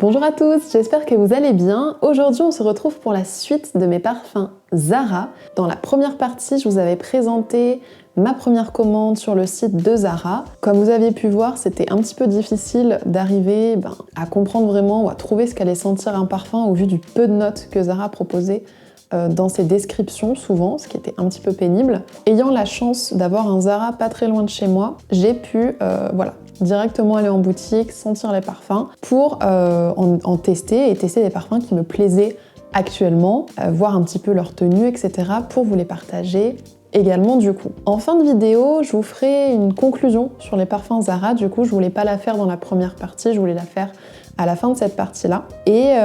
Bonjour à tous, j'espère que vous allez bien. Aujourd'hui, on se retrouve pour la suite de mes parfums Zara. Dans la première partie, je vous avais présenté ma première commande sur le site de Zara. Comme vous avez pu voir, c'était un petit peu difficile d'arriver à comprendre vraiment ou à trouver ce qu'allait sentir un parfum au vu du peu de notes que Zara proposait dans ses descriptions souvent, ce qui était un petit peu pénible. Ayant la chance d'avoir un Zara pas très loin de chez moi, j'ai pu directement aller en boutique, sentir les parfums pour en tester et tester des parfums qui me plaisaient actuellement, voir un petit peu leur tenue, etc. pour vous les partager également du coup. En fin de vidéo, je vous ferai une conclusion sur les parfums Zara. Du coup, je voulais pas la faire dans la première partie, je voulais la faire à la fin de cette partie-là. Et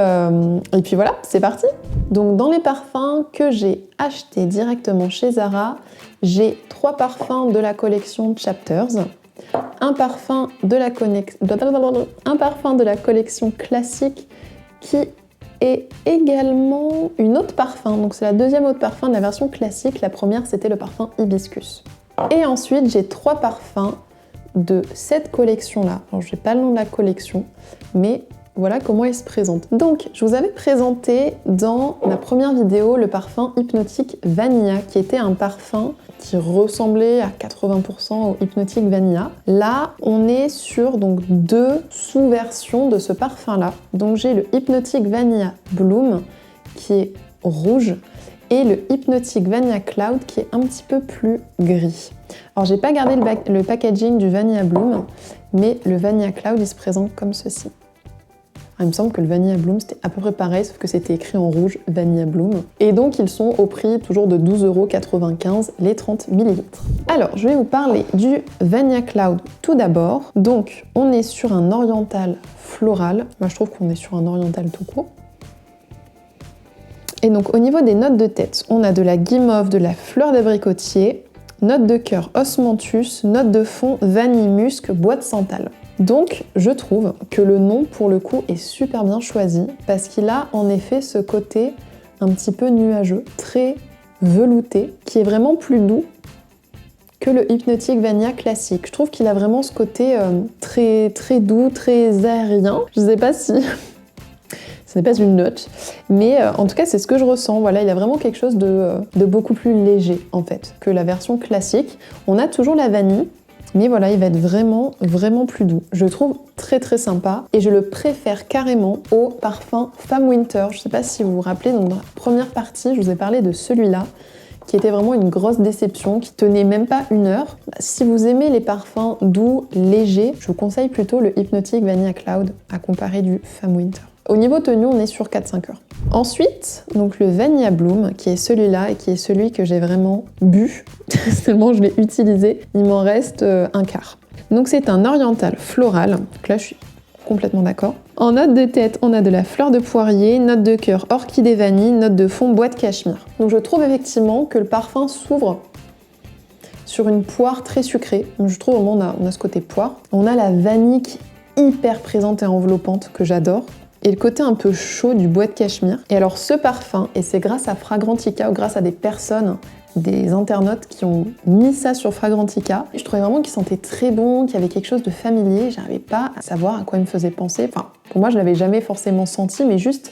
puis voilà, c'est parti. Donc dans les parfums que j'ai achetés directement chez Zara, j'ai 3 parfums de la collection Chapters, un parfum de la collection classique qui est également une autre parfum. Donc c'est la deuxième autre parfum de la version classique. La première, c'était le parfum Hibiscus. Et ensuite, j'ai 3 parfums de cette collection-là. Alors, je n'ai pas le nom de la collection, mais voilà comment il se présente. Donc, je vous avais présenté dans ma première vidéo le parfum Hypnotic Vanilla, qui était un parfum qui ressemblait à 80% au Hypnotic Vanilla. Là, on est sur donc 2 sous-versions de ce parfum-là. Donc, j'ai le Hypnotic Vanilla Bloom, qui est rouge, et le Hypnotic Vanilla Cloud, qui est un petit peu plus gris. Alors, j'ai pas gardé le packaging du Vanilla Bloom, mais le Vanilla Cloud, il se présente comme ceci. Alors, il me semble que le Vanilla Bloom, c'était à peu près pareil, sauf que c'était écrit en rouge, Vanilla Bloom. Et donc, ils sont au prix toujours de 12,95 € les 30 ml. Alors, je vais vous parler du Vanilla Cloud tout d'abord. Donc, on est sur un oriental floral. Moi, je trouve qu'on est sur un oriental tout court. Et donc, au niveau des notes de tête, on a de la guimauve, de la fleur d'abricotier, note de cœur osmanthus, note de fond vanille musc, bois de santal. Donc, je trouve que le nom, pour le coup, est super bien choisi parce qu'il a en effet ce côté un petit peu nuageux, très velouté, qui est vraiment plus doux que le Hypnotic Vanilla classique. Je trouve qu'il a vraiment ce côté très doux, très aérien. Je sais pas si ce n'est pas une note, mais en tout cas, c'est ce que je ressens. Voilà, il y a vraiment quelque chose de beaucoup plus léger, en fait, que la version classique. On a toujours la vanille, mais voilà, il va être vraiment plus doux. Je le trouve très sympa et je le préfère carrément au parfum Femme Winter. Je ne sais pas si vous vous rappelez, donc dans la première partie, je vous ai parlé de celui-là, qui était vraiment une grosse déception, qui tenait même pas 1 heure. Si vous aimez les parfums doux, légers, je vous conseille plutôt le Hypnotic Vanilla Cloud à comparer du Femme Winter. Au niveau tenue, on est sur 4-5 heures. Ensuite, donc le Vanilla Bloom, qui est celui-là et qui est celui que j'ai vraiment bu, tellement je l'ai utilisé, il m'en reste un quart. Donc c'est un oriental floral, donc là je suis complètement d'accord. En note de tête, on a de la fleur de poirier, note de cœur orchidée vanille, note de fond bois de cachemire. Donc je trouve effectivement que le parfum s'ouvre sur une poire très sucrée. Donc je trouve vraiment on a ce côté poire. On a la vanille qui est hyper présente et enveloppante, que j'adore. Et le côté un peu chaud du bois de cachemire. Et alors ce parfum, et c'est grâce à Fragrantica ou grâce à des personnes, des internautes qui ont mis ça sur Fragrantica, je trouvais vraiment qu'il sentait très bon, qu'il y avait quelque chose de familier. J'arrivais pas à savoir à quoi il me faisait penser. Enfin, pour moi, je l'avais jamais forcément senti, mais juste,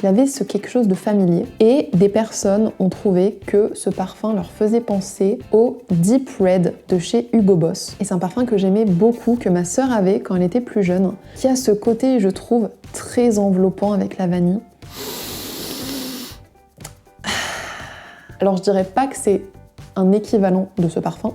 il avait quelque chose de familier. Et des personnes ont trouvé que ce parfum leur faisait penser au Deep Red de chez Hugo Boss. Et c'est un parfum que j'aimais beaucoup, que ma sœur avait quand elle était plus jeune, qui a ce côté, je trouve, très enveloppant avec la vanille. Alors je dirais pas que c'est un équivalent de ce parfum,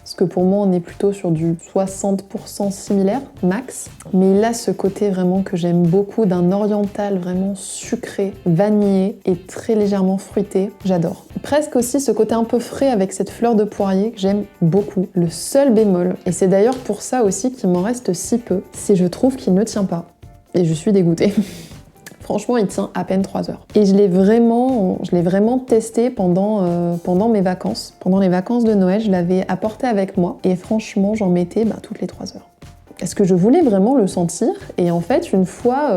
parce que pour moi on est plutôt sur du 60% similaire, max. Mais il a ce côté vraiment que j'aime beaucoup, d'un oriental vraiment sucré, vanillé et très légèrement fruité, j'adore. Presque aussi ce côté un peu frais avec cette fleur de poirier que j'aime beaucoup. Le seul bémol, et c'est d'ailleurs pour ça aussi qu'il m'en reste si peu, c'est je trouve qu'il ne tient pas. Et je suis dégoûtée. Franchement, il tient à peine 3 heures. Et je l'ai vraiment testé pendant mes vacances. Pendant les vacances de Noël, je l'avais apporté avec moi. Et franchement, j'en mettais toutes les 3 heures. Parce que je voulais vraiment le sentir. Et en fait, une fois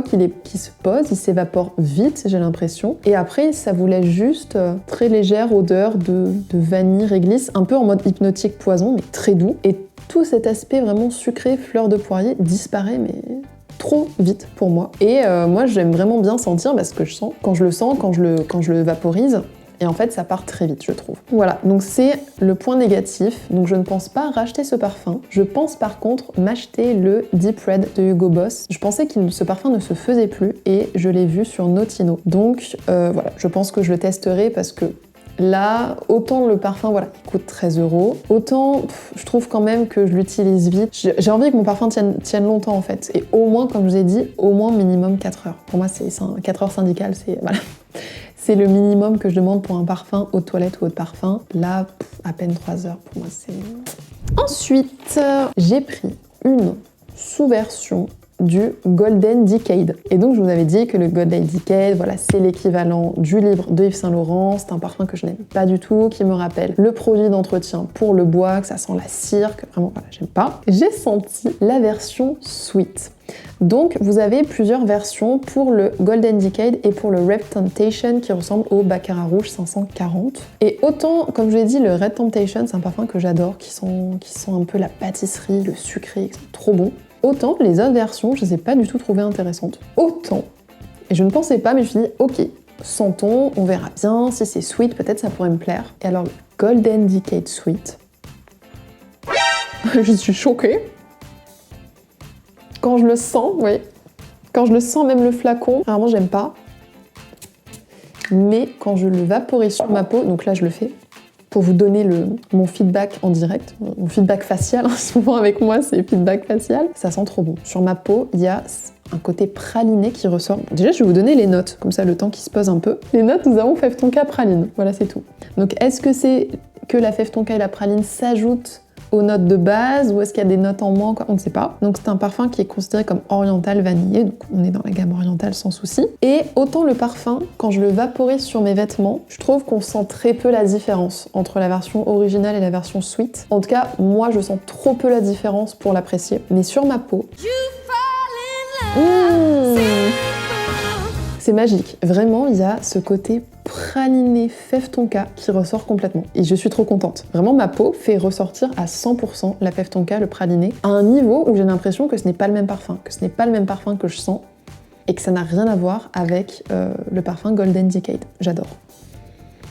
qu'il se pose, il s'évapore vite, j'ai l'impression. Et après, ça vous laisse juste très légère odeur de vanille réglisse, un peu en mode hypnotique poison, mais très doux. Et tout cet aspect vraiment sucré, fleur de poirier, disparaît, mais trop vite pour moi. Et moi, j'aime vraiment bien sentir parce que je sens, quand je le vaporise, et en fait, ça part très vite, je trouve. Voilà, donc c'est le point négatif. Donc je ne pense pas racheter ce parfum. Je pense par contre m'acheter le Deep Red de Hugo Boss. Je pensais que ce parfum ne se faisait plus et je l'ai vu sur Notino. Donc voilà, je pense que je le testerai parce que là, autant le parfum, voilà, il coûte 13 €, autant je trouve quand même que je l'utilise vite. J'ai envie que mon parfum tienne longtemps en fait. Et au moins, comme je vous ai dit, au moins minimum 4 heures. Pour moi, c'est 4 heures syndicales, c'est voilà. C'est le minimum que je demande pour un parfum, eau de toilette ou eau de parfum. Là, à peine 3 heures, pour moi, c'est... Ensuite, j'ai pris une sous-version du Golden Decade. Et donc, je vous avais dit que le Golden Decade, voilà, c'est l'équivalent du livre de Yves Saint Laurent. C'est un parfum que je n'aime pas du tout, qui me rappelle le produit d'entretien pour le bois, que ça sent la cire, que vraiment, voilà, j'aime pas. J'ai senti la version Sweet. Donc vous avez plusieurs versions pour le Golden Decade et pour le Red Temptation qui ressemble au Baccarat Rouge 540. Et autant, comme je l'ai dit, le Red Temptation c'est un parfum que j'adore, qui sent un peu la pâtisserie, le sucré, c'est trop bon. Autant les autres versions, je les ai pas du tout trouvées intéressantes. Autant, et je ne pensais pas, mais je me suis dit, ok, sentons, on verra bien, si c'est sweet, peut-être ça pourrait me plaire. Et alors le Golden Decade Sweet, je suis choquée. Quand je le sens, oui. Quand je le sens, même le flacon, vraiment j'aime pas. Mais quand je le vaporise sur ma peau, donc là je le fais, pour vous donner mon feedback en direct, mon feedback facial, hein, souvent avec moi c'est feedback facial, ça sent trop bon. Sur ma peau, il y a un côté praliné qui ressort. Déjà je vais vous donner les notes, comme ça le temps qui se pose un peu. Les notes, nous avons Fève Tonka praline, voilà c'est tout. Donc est-ce que c'est que la Fève Tonka et la praline s'ajoutent aux notes de base ou est-ce qu'il y a des notes en moins, on ne sait pas. Donc c'est un parfum qui est considéré comme oriental vanillé, donc on est dans la gamme orientale sans souci. Et autant le parfum, quand je le vaporise sur mes vêtements, je trouve qu'on sent très peu la différence entre la version originale et la version sweet. En tout cas, moi je sens trop peu la différence pour l'apprécier. Mais sur ma peau, c'est magique. Vraiment, il y a ce côté praliné Fève Tonka qui ressort complètement. Et je suis trop contente. Vraiment, ma peau fait ressortir à 100% la Fève Tonka, le praliné, à un niveau où j'ai l'impression que ce n'est pas le même parfum, que ce n'est pas le même parfum que je sens, et que ça n'a rien à voir avec le parfum Golden Decade. J'adore.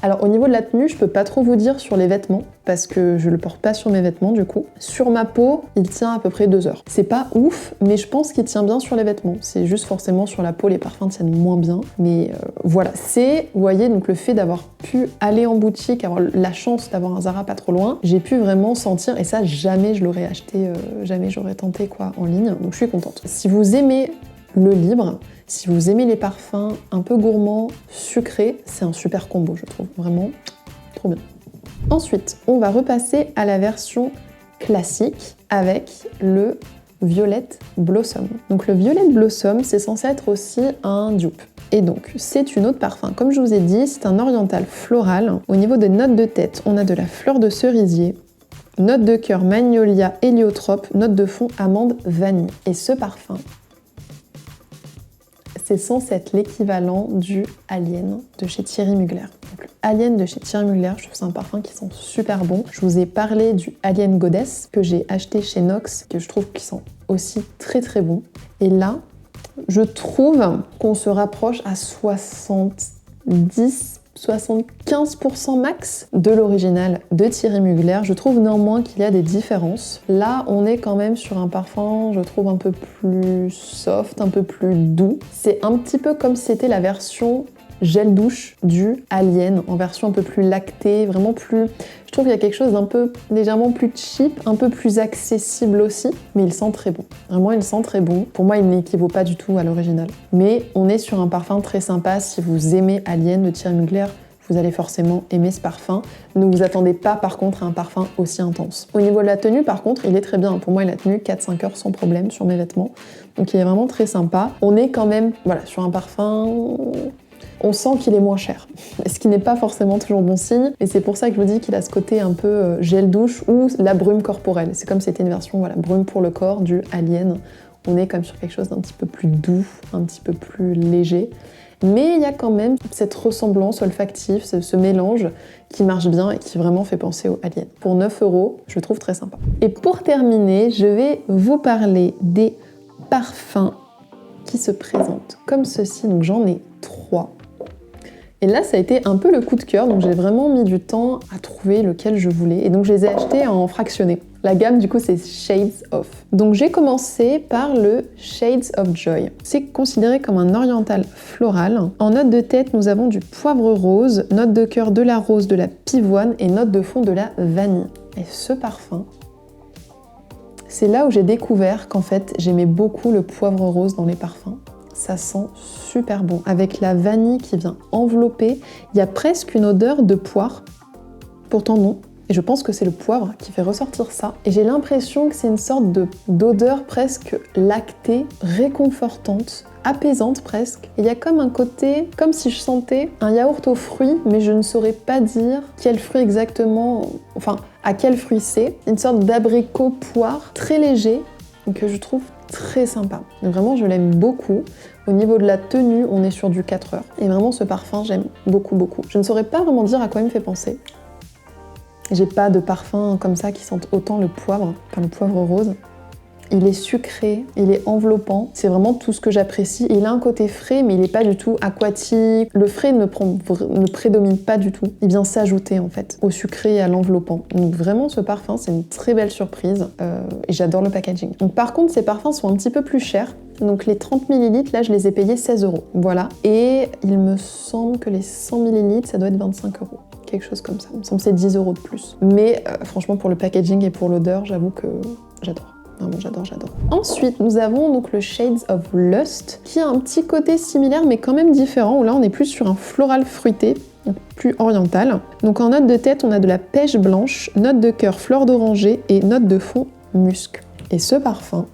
Alors au niveau de la tenue, je peux pas trop vous dire sur les vêtements parce que je le porte pas sur mes vêtements du coup. Sur ma peau, il tient à peu près 2 heures. C'est pas ouf, mais je pense qu'il tient bien sur les vêtements. C'est juste forcément sur la peau, les parfums tiennent moins bien. Mais voilà, c'est, vous voyez, donc le fait d'avoir pu aller en boutique, avoir la chance d'avoir un Zara pas trop loin, j'ai pu vraiment sentir, et ça jamais je l'aurais acheté, jamais j'aurais tenté quoi en ligne, donc je suis contente. Si vous aimez le libre, si vous aimez les parfums un peu gourmands, sucrés, c'est un super combo, je trouve. Vraiment, trop bien. Ensuite, on va repasser à la version classique avec le Violet Blossom. Donc le Violet Blossom, c'est censé être aussi un dupe. Et donc, c'est une eau de parfum. Comme je vous ai dit, c'est un oriental floral. Au niveau des notes de tête, on a de la fleur de cerisier, note de cœur magnolia héliotrope, note de fond amande vanille. Et ce parfum, c'est censé être l'équivalent du Alien de chez Thierry Mugler. Donc, le Alien de chez Thierry Mugler, je trouve que c'est un parfum qui sent super bon. Je vous ai parlé du Alien Goddess que j'ai acheté chez Nox, que je trouve qu'il sent aussi très très bon. Et là, je trouve qu'on se rapproche à 75% max de l'original de Thierry Mugler. Je trouve néanmoins qu'il y a des différences. Là, on est quand même sur un parfum, je trouve, un peu plus soft, un peu plus doux. C'est un petit peu comme si c'était la version gel douche du Alien, en version un peu plus lactée, vraiment plus... Je trouve qu'il y a quelque chose d'un peu légèrement plus cheap, un peu plus accessible aussi, mais il sent très bon. Vraiment, il sent très bon. Pour moi, il n'équivaut pas du tout à l'original. Mais on est sur un parfum très sympa. Si vous aimez Alien de Thierry Mugler, vous allez forcément aimer ce parfum. Ne vous attendez pas par contre à un parfum aussi intense. Au niveau de la tenue, par contre, il est très bien. Pour moi, il a tenu 4-5 heures sans problème sur mes vêtements. Donc il est vraiment très sympa. On est quand même sur un parfum... On sent qu'il est moins cher, ce qui n'est pas forcément toujours bon signe, et c'est pour ça que je vous dis qu'il a ce côté un peu gel douche ou la brume corporelle. C'est comme si c'était une version brume pour le corps du Alien. On est comme sur quelque chose d'un petit peu plus doux, un petit peu plus léger. Mais il y a quand même cette ressemblance olfactive, ce mélange qui marche bien et qui vraiment fait penser au Alien. Pour 9 €, je le trouve très sympa. Et pour terminer, je vais vous parler des parfums qui se présentent comme ceci. Donc j'en ai 3. Et là, ça a été un peu le coup de cœur, donc j'ai vraiment mis du temps à trouver lequel je voulais. Et donc je les ai achetés en fractionné. La gamme, du coup, c'est Shades of. Donc j'ai commencé par le Shades of Joy. C'est considéré comme un oriental floral. En note de tête, nous avons du poivre rose, note de cœur de la rose, de la pivoine et note de fond de la vanille. Et ce parfum, c'est là où j'ai découvert qu'en fait, j'aimais beaucoup le poivre rose dans les parfums. Ça sent super bon, avec la vanille qui vient envelopper. Il y a presque une odeur de poire, pourtant non. Et je pense que c'est le poivre qui fait ressortir ça. Et j'ai l'impression que c'est une sorte d'odeur presque lactée, réconfortante, apaisante presque. Et il y a comme un côté, comme si je sentais un yaourt aux fruits, mais je ne saurais pas dire quel fruit exactement, enfin à quel fruit c'est. Une sorte d'abricot poire très léger, que je trouve très sympa. Donc vraiment, je l'aime beaucoup. Au niveau de la tenue, on est sur du 4 heures. Et vraiment, ce parfum, j'aime beaucoup, beaucoup. Je ne saurais pas vraiment dire à quoi il me fait penser. J'ai pas de parfum comme ça qui sentent autant le poivre, enfin le poivre rose. Il est sucré, il est enveloppant, c'est vraiment tout ce que j'apprécie. Il a un côté frais, mais il n'est pas du tout aquatique. Le frais ne prédomine pas du tout. Il vient s'ajouter en fait au sucré et à l'enveloppant. Donc vraiment, ce parfum, c'est une très belle surprise et j'adore le packaging. Donc par contre, ces parfums sont un petit peu plus chers. Donc les 30 ml, là, je les ai payés 16 €. Voilà. Et il me semble que les 100 ml, ça doit être 25 €. Quelque chose comme ça. Il me semble que c'est 10 € de plus. Mais franchement, pour le packaging et pour l'odeur, j'avoue que j'adore. Vraiment, j'adore. Ensuite, nous avons donc le Shades of Lust, qui a un petit côté similaire, mais quand même différent, où là, on est plus sur un floral fruité, donc plus oriental. Donc en note de tête, on a de la pêche blanche, note de cœur fleur d'oranger et note de fond musc. Et ce parfum,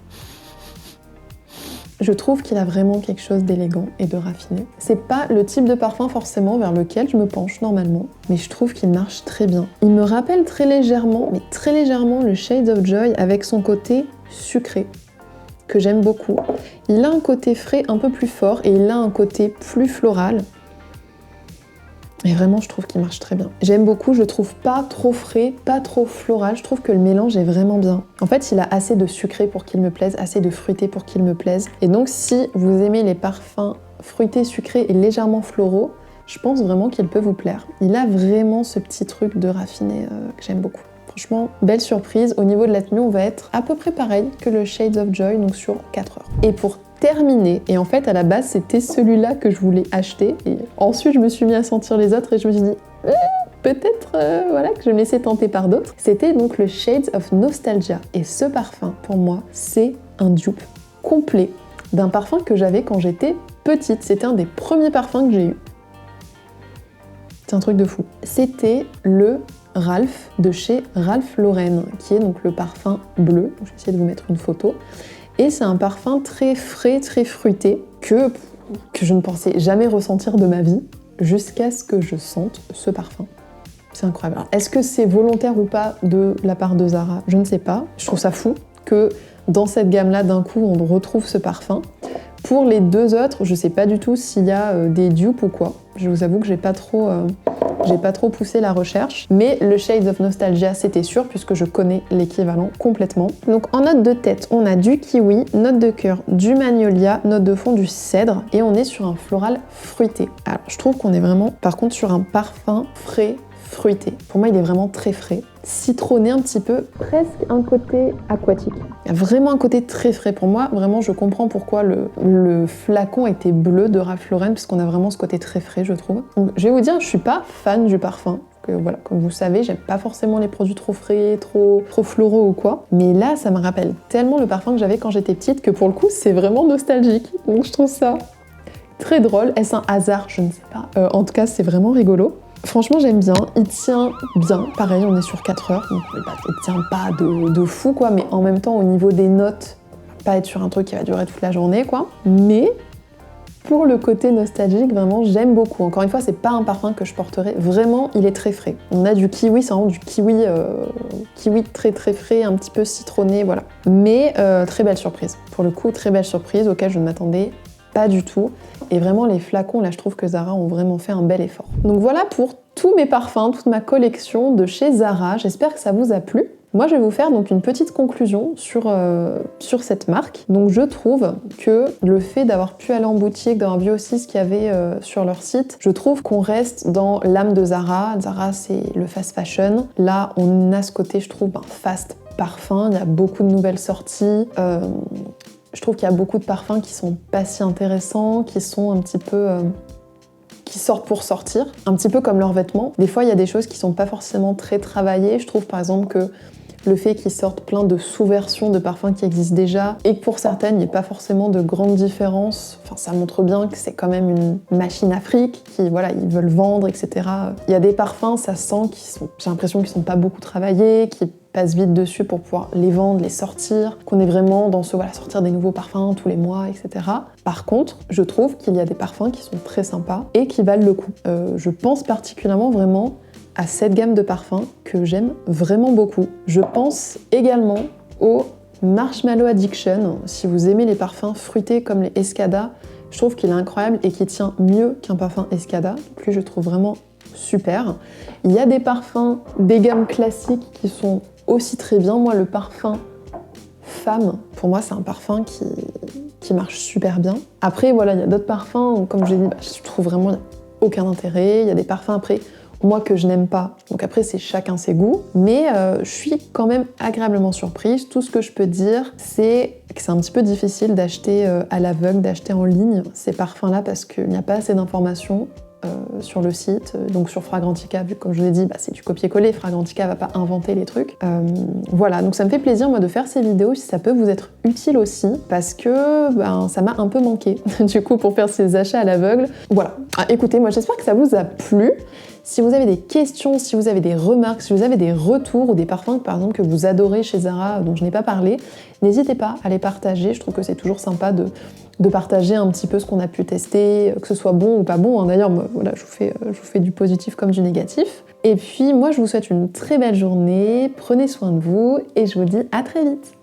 je trouve qu'il a vraiment quelque chose d'élégant et de raffiné. C'est pas le type de parfum forcément vers lequel je me penche normalement, mais je trouve qu'il marche très bien. Il me rappelle très légèrement, mais très légèrement, le Shades of Joy avec son côté sucré, que j'aime beaucoup. Il a un côté frais un peu plus fort et il a un côté plus floral. Et vraiment, je trouve qu'il marche très bien. J'aime beaucoup, je le trouve pas trop frais, pas trop floral. Je trouve que le mélange est vraiment bien. En fait, il a assez de sucré pour qu'il me plaise, assez de fruité pour qu'il me plaise. Et donc, si vous aimez les parfums fruités, sucrés et légèrement floraux, je pense vraiment qu'il peut vous plaire. Il a vraiment ce petit truc de raffiné que j'aime beaucoup. Franchement, belle surprise. Au niveau de la tenue, on va être à peu près pareil que le Shades of Joy, donc sur 4 heures. Et pour terminé. Et en fait, à la base, c'était celui-là que je voulais acheter. Et ensuite, je me suis mis à sentir les autres et je me suis dit, peut-être voilà, que je me laissais tenter par d'autres. C'était donc le Shades of Nostalgia. Et ce parfum, pour moi, c'est un dupe complet d'un parfum que j'avais quand j'étais petite. C'était un des premiers parfums que j'ai eu. C'est un truc de fou. C'était le Ralph de chez Ralph Lauren, qui est donc le parfum bleu. Je vais essayer de vous mettre une photo. Et c'est un parfum très frais, très fruité, que je ne pensais jamais ressentir de ma vie, jusqu'à ce que je sente ce parfum. C'est incroyable. Alors, est-ce que c'est volontaire ou pas de la part de Zara? Je ne sais pas. Je trouve ça fou que dans cette gamme-là, d'un coup, on retrouve ce parfum. Pour les deux autres, je sais pas du tout s'il y a des dupes ou quoi. Je vous avoue que j'ai pas trop poussé la recherche. Mais le Shades of Nostalgia, c'était sûr, puisque je connais l'équivalent complètement. Donc en note de tête, on a du kiwi, note de cœur du magnolia, note de fond du cèdre, et on est sur un floral fruité. Alors je trouve qu'on est vraiment, par contre, sur un parfum frais, fruité. Pour moi, il est vraiment très frais. Citronné un petit peu, presque un côté aquatique. Il y a vraiment un côté très frais pour moi. Vraiment, je comprends pourquoi le flacon était bleu de Ralph Lauren, puisqu'on a vraiment ce côté très frais, je trouve. Donc, je vais vous dire, je suis pas fan du parfum. Que, voilà, comme vous savez, j'aime pas forcément les produits trop frais, trop floraux ou quoi. Mais là, ça me rappelle tellement le parfum que j'avais quand j'étais petite que pour le coup, c'est vraiment nostalgique. Donc je trouve ça très drôle. Est-ce un hasard? Je ne sais pas. En tout cas, c'est vraiment rigolo. Franchement, j'aime bien. Il tient bien. Pareil, on est sur 4 heures. Donc, il tient pas de fou, quoi. Mais en même temps, au niveau des notes, pas être sur un truc qui va durer toute la journée, quoi. Mais pour le côté nostalgique, vraiment, j'aime beaucoup. Encore une fois, c'est pas un parfum que je porterai. Vraiment, il est très frais. On a du kiwi, c'est vraiment du kiwi très très frais, un petit peu citronné, voilà. Mais très belle surprise. Pour le coup, très belle surprise auquel je ne m'attendais pas du tout. Et vraiment, les flacons, là, je trouve que Zara ont vraiment fait un bel effort. Donc voilà pour tous mes parfums, toute ma collection de chez Zara. J'espère que ça vous a plu. Moi, je vais vous faire donc une petite conclusion sur cette marque. Donc, je trouve que le fait d'avoir pu aller en boutique, d'avoir vu aussi ce qu'il y avait sur leur site, je trouve qu'on reste dans l'âme de Zara. Zara, c'est le fast fashion. Là, on a ce côté, je trouve, fast parfum. Il y a beaucoup de nouvelles sorties. Je trouve qu'il y a beaucoup de parfums qui sont pas si intéressants, qui sont un petit peu... qui sortent pour sortir, un petit peu comme leurs vêtements. Des fois, il y a des choses qui sont pas forcément très travaillées. Je trouve par exemple que le fait qu'ils sortent plein de sous-versions de parfums qui existent déjà et que pour certaines, il n'y ait pas forcément de grandes différences, enfin, ça montre bien que c'est quand même une machine à fric, qui, voilà, ils veulent vendre, etc. Il y a des parfums, ça sent, j'ai l'impression qu'ils sont pas beaucoup travaillés, qui passent vite dessus pour pouvoir les vendre, les sortir, qu'on est vraiment dans ce, voilà, sortir des nouveaux parfums tous les mois, etc. Par contre, je trouve qu'il y a des parfums qui sont très sympas et qui valent le coup. Je pense particulièrement vraiment à cette gamme de parfums que j'aime vraiment beaucoup. Je pense également au Marshmallow Addiction. Si vous aimez les parfums fruités comme les Escada, je trouve qu'il est incroyable et qu'il tient mieux qu'un parfum Escada. Donc lui, je trouve vraiment super. Il y a des parfums des gammes classiques qui sont aussi très bien. Moi, le parfum Femme, pour moi, c'est un parfum qui marche super bien. Après, voilà, il y a d'autres parfums, comme je l'ai dit, je trouve vraiment aucun intérêt. Il y a des parfums après moi que je n'aime pas, donc après c'est chacun ses goûts, mais je suis quand même agréablement surprise. Tout ce que je peux dire, c'est que c'est un petit peu difficile d'acheter à l'aveugle, d'acheter en ligne ces parfums-là parce qu'il n'y a pas assez d'informations sur le site, donc sur Fragrantica, vu que comme je vous l'ai dit, c'est du copier-coller, Fragrantica va pas inventer les trucs. Voilà, donc ça me fait plaisir moi de faire ces vidéos, si ça peut vous être utile aussi, parce que ça m'a un peu manqué, du coup, pour faire ces achats à l'aveugle. Voilà, écoutez, moi j'espère que ça vous a plu. Si vous avez des questions, si vous avez des remarques, si vous avez des retours ou des parfums par exemple que vous adorez chez Zara dont je n'ai pas parlé, n'hésitez pas à les partager. Je trouve que c'est toujours sympa de partager un petit peu ce qu'on a pu tester, que ce soit bon ou pas bon. D'ailleurs, voilà, je vous fais du positif comme du négatif. Et puis moi, je vous souhaite une très belle journée, prenez soin de vous et je vous dis à très vite.